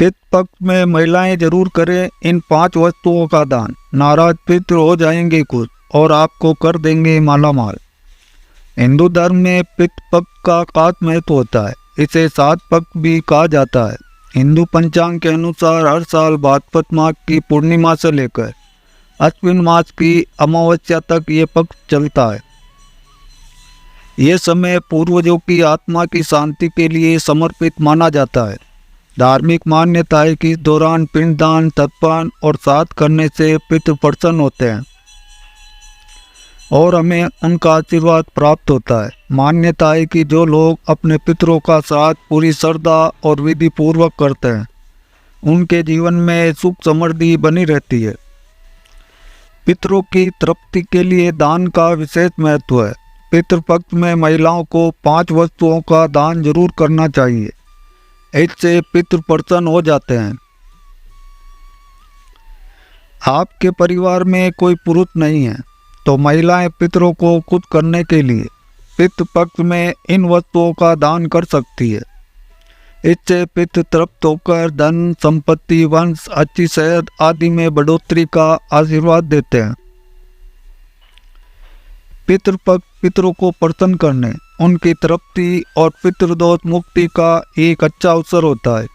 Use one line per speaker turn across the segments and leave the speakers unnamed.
पितृ पक्ष में महिलाएं जरूर करें इन 5 वस्तुओं का दान। नाराज पितृ हो जाएंगे खुश और आपको कर देंगे मालामाल। हिंदू धर्म में पितृ पक्ष का खास महत्व होता है। इसे 7 पक्ष भी कहा जाता है। हिंदू पंचांग के अनुसार हर साल भाद्रपद मास की पूर्णिमा से लेकर अश्विन मास की अमावस्या तक ये पक्ष चलता है। ये समय पूर्वजों की आत्मा की शांति के लिए समर्पित माना जाता है। धार्मिक मान्यता है कि इस दौरान पिंडदान, तर्पण और श्राद्ध करने से पितृ प्रसन्न होते हैं और हमें उनका आशीर्वाद प्राप्त होता है। मान्यता है कि जो लोग अपने पितरों का श्राद्ध पूरी श्रद्धा और विधि पूर्वक करते हैं उनके जीवन में सुख समृद्धि बनी रहती है। पितरों की तृप्ति के लिए दान का विशेष महत्व है। पितृपक्ष में महिलाओं को 5 वस्तुओं का दान जरूर करना चाहिए। इससे पितृ प्रसन्न हो जाते हैं। आपके परिवार में कोई पुरुष नहीं है तो महिलाएं पितरों को खुश करने के लिए पितृ पक्ष में इन वस्तुओं का दान कर सकती है। इससे पितृ तृप्त होकर धन, संपत्ति, वंश, अच्छी सेहत आदि में बढ़ोतरी का आशीर्वाद देते हैं। पितृपक्ष पितरों को प्रसन्न करने, उनकी तृप्ति और पितृदोष मुक्ति का एक अच्छा अवसर होता है।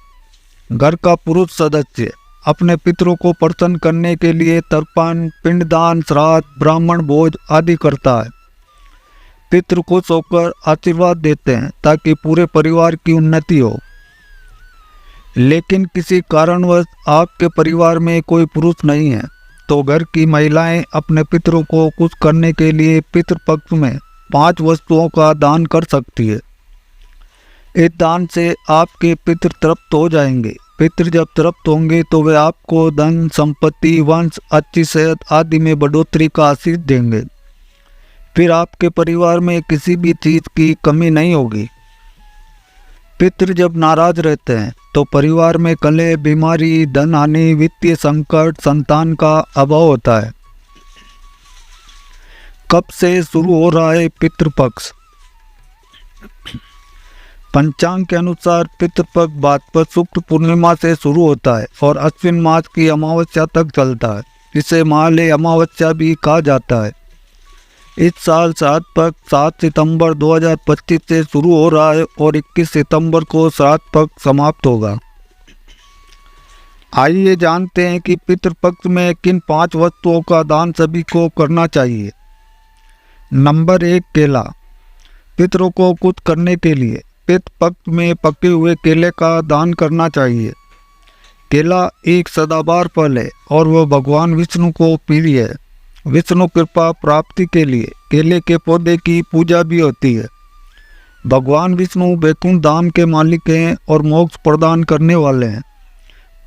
घर का पुरुष सदस्य अपने पितरों को प्रसन्न करने के लिए तर्पण, पिंडदान, श्राद्ध, ब्राह्मण भोज आदि करता है। पितृ खुश होकर आशीर्वाद देते हैं ताकि पूरे परिवार की उन्नति हो। लेकिन किसी कारणवश आपके परिवार में कोई पुरुष नहीं है तो घर की महिलाएं अपने पितरों को खुश करने के लिए पितृपक्ष में 5 वस्तुओं का दान कर सकती है। इस दान से आपके पितृ तृप्त हो जाएंगे। पितृ जब तृप्त होंगे तो वे आपको धन, संपत्ति, वंश, अच्छी सेहत आदि में बढ़ोतरी का आशीष देंगे। फिर आपके परिवार में किसी भी चीज की कमी नहीं होगी। पितृ जब नाराज रहते हैं तो परिवार में कलह, बीमारी, धन हानि, वित्तीय संकट, संतान का अभाव होता है। कब से शुरू हो रहा है पितृपक्ष? पंचांग के अनुसार पितृपक्ष भाद्रपद शुक्ल पूर्णिमा से शुरू होता है और अश्विन मास की अमावस्या तक चलता है। इसे महालय अमावस्या भी कहा जाता है। इस साल श्राद्ध पक्ष 7 सितंबर 2025 से शुरू हो रहा है और 21 सितंबर को श्राद्ध पक्ष समाप्त होगा। आइए जानते हैं कि पितृपक्ष में किन 5 वस्तुओं का दान सभी को करना चाहिए। नंबर 1, केला। पितरों को खुश करने के लिए पितृपक्ष में पके हुए केले का दान करना चाहिए। केला एक सदाबहार फल है और वह भगवान विष्णु को प्रिय है। विष्णु कृपा प्राप्ति के लिए केले के पौधे की पूजा भी होती है। भगवान विष्णु वैकुंठ धाम के मालिक हैं और मोक्ष प्रदान करने वाले हैं।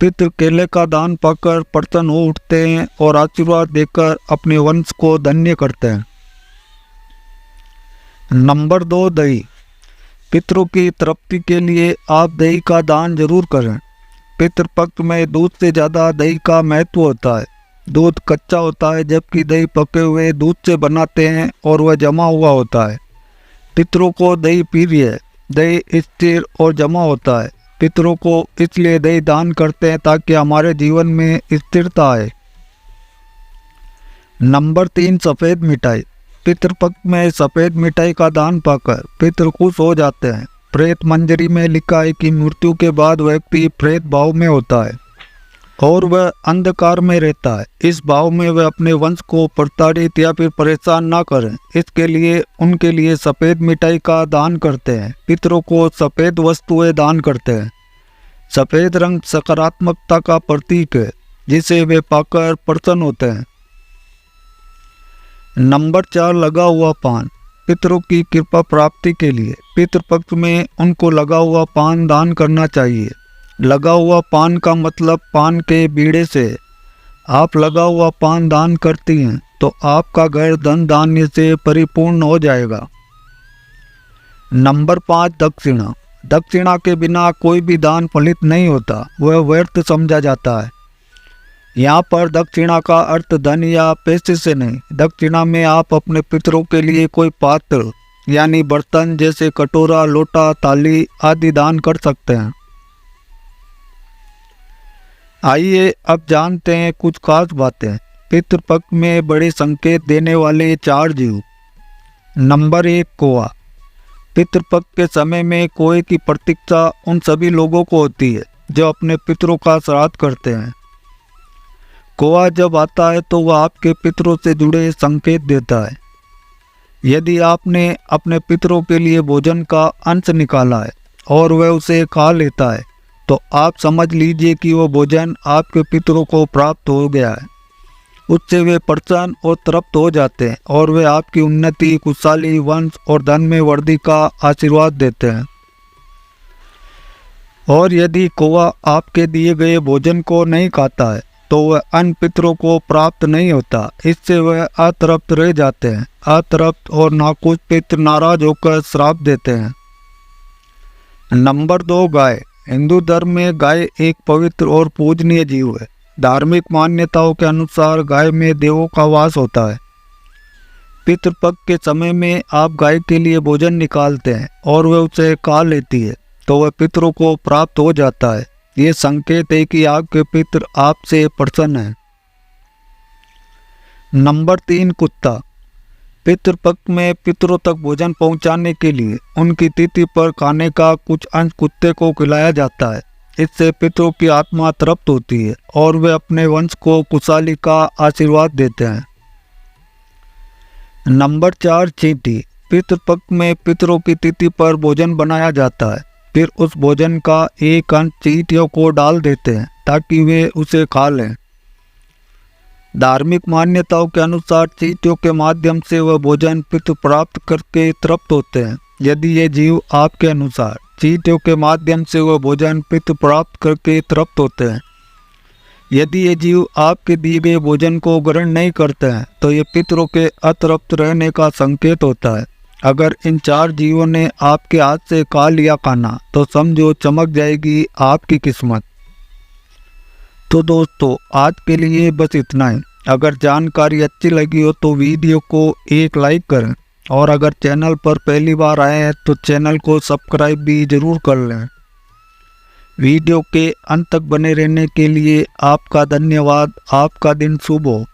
पितृ केले का दान पाकर प्रसन्न हो उठते हैं और आशीर्वाद देकर अपने वंश को धन्य करते हैं। नंबर 2, दही। पितरों की तृप्ति के लिए आप दही का दान जरूर करें। पितृपक्ष में दूध से ज़्यादा दही का महत्व होता है। दूध कच्चा होता है जबकि दही पके हुए दूध से बनाते हैं और वह जमा हुआ होता है। पितरों को दही प्रिय है। दही स्थिर और जमा होता है। पितरों को इसलिए दही दान करते हैं ताकि हमारे जीवन में स्थिरता आए। नंबर 3, सफ़ेद मिठाई। पितृपक्ष में सफ़ेद मिठाई का दान पाकर पितृ खुश हो जाते हैं। प्रेत मंजरी में लिखा है कि मृत्यु के बाद व्यक्ति प्रेत भाव में होता है और वह अंधकार में रहता है। इस भाव में वह अपने वंश को प्रताड़ित या फिर परेशान ना करें, इसके लिए उनके लिए सफ़ेद मिठाई का दान करते हैं। पितरों को सफ़ेद वस्तुएं दान करते हैं। सफ़ेद रंग सकारात्मकता का प्रतीक है जिसे वे पाकर प्रसन्न होते हैं। नंबर 4, लगा हुआ पान। पितरों की कृपा प्राप्ति के लिए पितृपक्ष में उनको लगा हुआ पान दान करना चाहिए। लगा हुआ पान का मतलब पान के बीड़े से। आप लगा हुआ पान दान करती हैं तो आपका घर धन धान्य से परिपूर्ण हो जाएगा। नंबर 5, दक्षिणा। दक्षिणा के बिना कोई भी दान फलित नहीं होता, वह व्यर्थ समझा जाता है। यहाँ पर दक्षिणा का अर्थ धन या पैसे से नहीं। दक्षिणा में आप अपने पितरों के लिए कोई पात्र यानी बर्तन जैसे कटोरा, लोटा, थाली आदि दान कर सकते हैं। आइए अब जानते हैं कुछ खास बातें। पितृपक्ष में बड़े संकेत देने वाले 4 जीव। नंबर 1, कौआ। पितृपक्ष के समय में कौए की प्रतीक्षा उन सभी लोगों को होती है जो अपने पितरों का श्राद्ध करते हैं। कौआ जब आता है तो वह आपके पितरों से जुड़े संकेत देता है। यदि आपने अपने पितरों के लिए भोजन का अंश निकाला है और वह उसे खा लेता है तो आप समझ लीजिए कि वह भोजन आपके पितरों को प्राप्त हो गया है। उससे वे प्रसन्न और तृप्त हो जाते हैं और वे आपकी उन्नति, खुशहाली, वंश और धन में वृद्धि का आशीर्वाद देते हैं। और यदि कौआ आपके दिए गए भोजन को नहीं खाता है तो वह अन्य पितरों को प्राप्त नहीं होता। इससे वह अतृप्त रह जाते हैं। अतृप्त और नाखुश पितर नाराज होकर श्राप देते हैं। नंबर 2, गाय। हिंदू धर्म में गाय एक पवित्र और पूजनीय जीव है। धार्मिक मान्यताओं के अनुसार गाय में देवों का वास होता है। पितृपक्ष के समय में आप गाय के लिए भोजन निकालते हैं और वह उसे खा लेती है तो वह पितरों को प्राप्त हो जाता है। ये संकेत है कि आपके पितर आपसे प्रसन्न हैं। नंबर 3, कुत्ता। पितृपक्ष में पितरों तक भोजन पहुंचाने के लिए उनकी तिथि पर खाने का कुछ अंश कुत्ते को खिलाया जाता है। इससे पितरों की आत्मा तृप्त होती है और वे अपने वंश को खुशहाली का आशीर्वाद देते हैं। नंबर 4, चींटी। पितृपक्ष में पितरों की तिथि पर भोजन बनाया जाता है। फिर उस भोजन का एक अंश चींटियों को डाल देते हैं ताकि वे उसे खा लें। धार्मिक मान्यताओं के अनुसार चींटियों के माध्यम से वह भोजन पितृ प्राप्त करके तृप्त होते हैं। यदि ये जीव आपके अनुसार चींटियों के माध्यम से वह भोजन पितृ प्राप्त करके तृप्त होते हैं। यदि ये जीव आपके दिए गए भोजन को ग्रहण नहीं करते हैं तो ये पितरों के अतृप्त रहने का संकेत होता है। अगर इन 4 जीवों ने आपके हाथ से खा लिया खाना तो समझो चमक जाएगी आपकी किस्मत। तो दोस्तों, आज के लिए बस इतना ही। अगर जानकारी अच्छी लगी हो तो वीडियो को एक लाइक करें और अगर चैनल पर पहली बार आए हैं तो चैनल को सब्सक्राइब भी ज़रूर कर लें। वीडियो के अंत तक बने रहने के लिए आपका धन्यवाद। आपका दिन शुभ हो।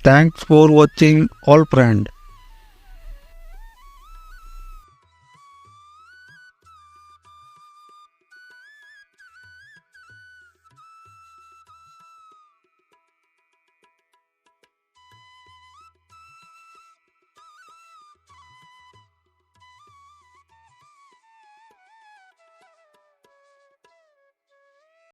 Thanks for watching all friend.